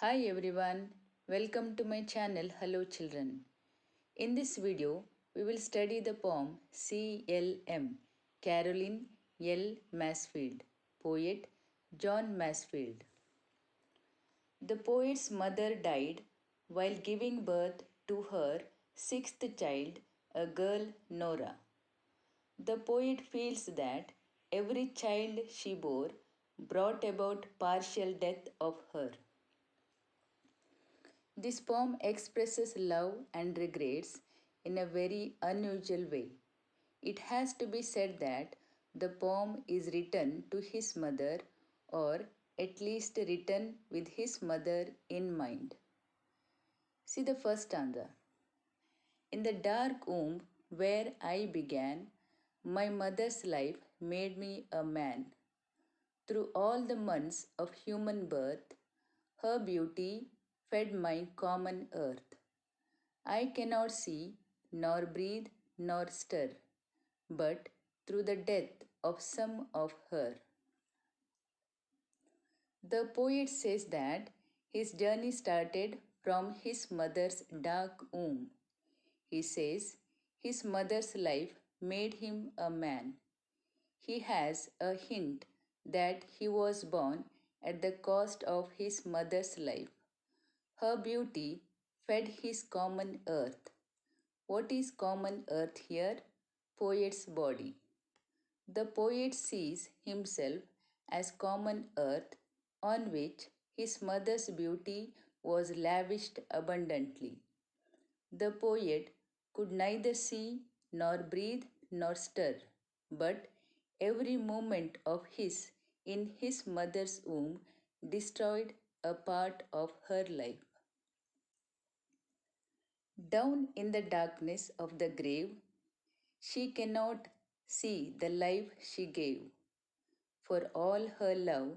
Hi everyone, welcome to my channel Hello Children. In this video, we will study the poem CLM, Caroline L. Mansfield, poet John Mansfield. The poet's mother died while giving birth to her sixth child, a girl Nora. The poet feels that every child she bore brought about partial death of her. This poem expresses love and regrets in a very unusual way. It has to be said that the poem is written to his mother, or at least written with his mother in mind. See the first stanza. In the dark womb where I began, my mother's life made me a man. Through all the months of human birth, her beauty fed my common earth. I cannot see, nor breathe, nor stir, but through the death of some of her. The poet says that his journey started from his mother's dark womb. He says his mother's life made him a man. He has a hint that he was born at the cost of his mother's life. Her beauty fed his common earth. What is common earth here? Poet's body. The poet sees himself as common earth on which his mother's beauty was lavished abundantly. The poet could neither see, nor breathe, nor stir, but every moment of his in his mother's womb destroyed a part of her life. Down in the darkness of the grave, she cannot see the life she gave. For all her love,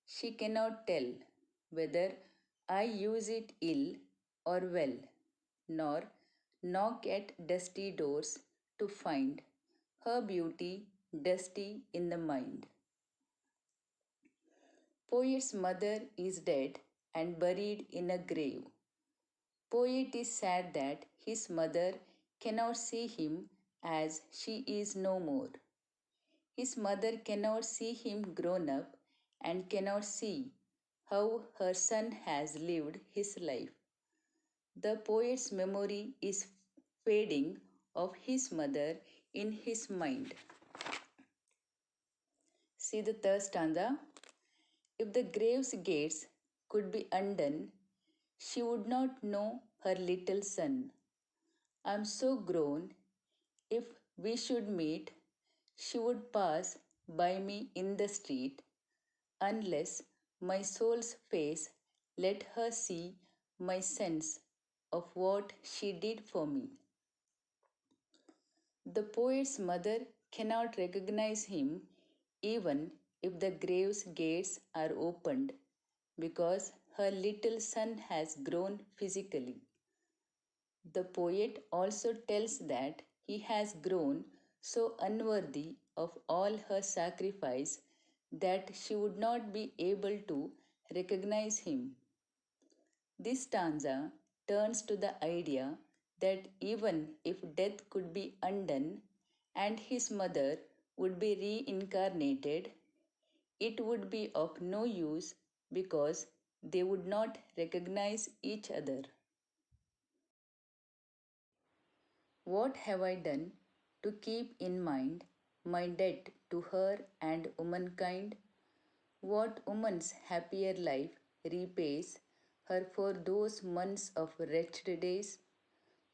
she cannot tell whether I use it ill or well, nor knock at dusty doors to find her beauty dusty in the mind. Poet's mother is dead and buried in a grave. Poet is sad that his mother cannot see him as she is no more. His mother cannot see him grown up and cannot see how her son has lived his life. The poet's memory is fading of his mother in his mind. See the third stanza. If the grave's gates could be undone, she would not know her little son. I am so grown, if we should meet, she would pass by me in the street, unless my soul's face let her see my sense of what she did for me. The poet's mother cannot recognize him even if the grave's gates are opened, because her little son has grown physically. The poet also tells that he has grown so unworthy of all her sacrifice that she would not be able to recognize him. This stanza turns to the idea that even if death could be undone and his mother would be reincarnated, it would be of no use because they would not recognize each other. What have I done to keep in mind my debt to her and womankind? What woman's happier life repays her for those months of wretched days?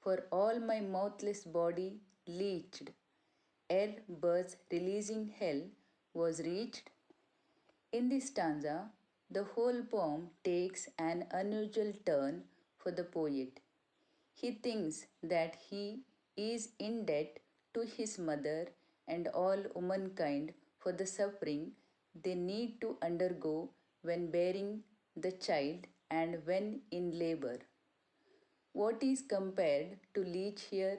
For all my mouthless body leeched, ere birth's releasing hell was reached? In this stanza, the whole poem takes an unusual turn for the poet. He thinks that he is in debt to his mother and all womankind for the suffering they need to undergo when bearing the child and when in labor. What is compared to leech here?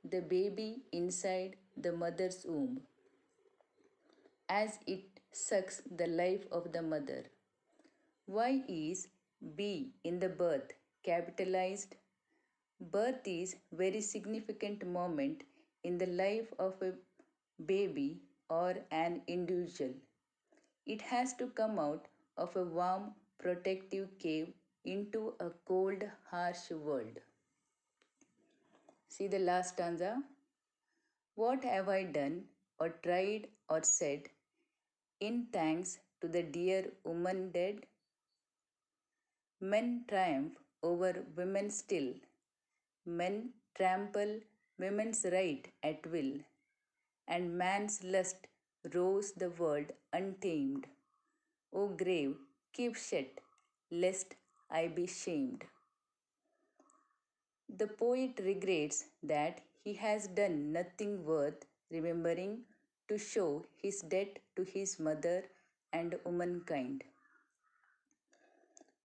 The baby inside the mother's womb, as it sucks the life of the mother. Why is B. In the birth, capitalized. Birth is very significant moment in the life of a baby or an individual. It has to come out of a warm, protective cave into a cold, harsh world. See the last stanza. What have I done or tried or said in thanks to the dear woman dead? Men triumph over women still. Men trample women's right at will, and man's lust roves the world untamed. O grave, keep shut, lest I be shamed. The poet regrets that he has done nothing worth remembering to show his debt to his mother and womankind.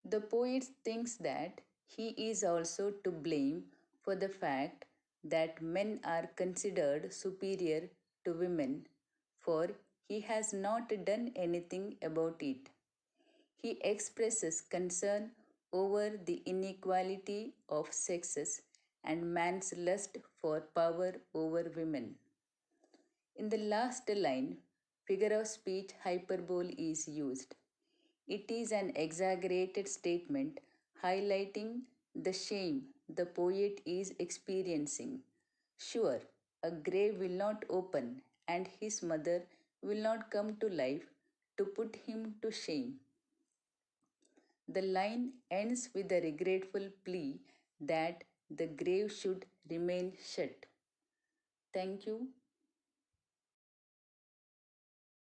The poet thinks that he is also to blame for the fact that men are considered superior to women, for he has not done anything about it. He expresses concern over the inequality of sexes and man's lust for power over women. In the last line, figure of speech hyperbole is used. It is an exaggerated statement highlighting the shame the poet is experiencing. Sure, a grave will not open and his mother will not come to life to put him to shame. The line ends with a regretful plea that the grave should remain shut. Thank you.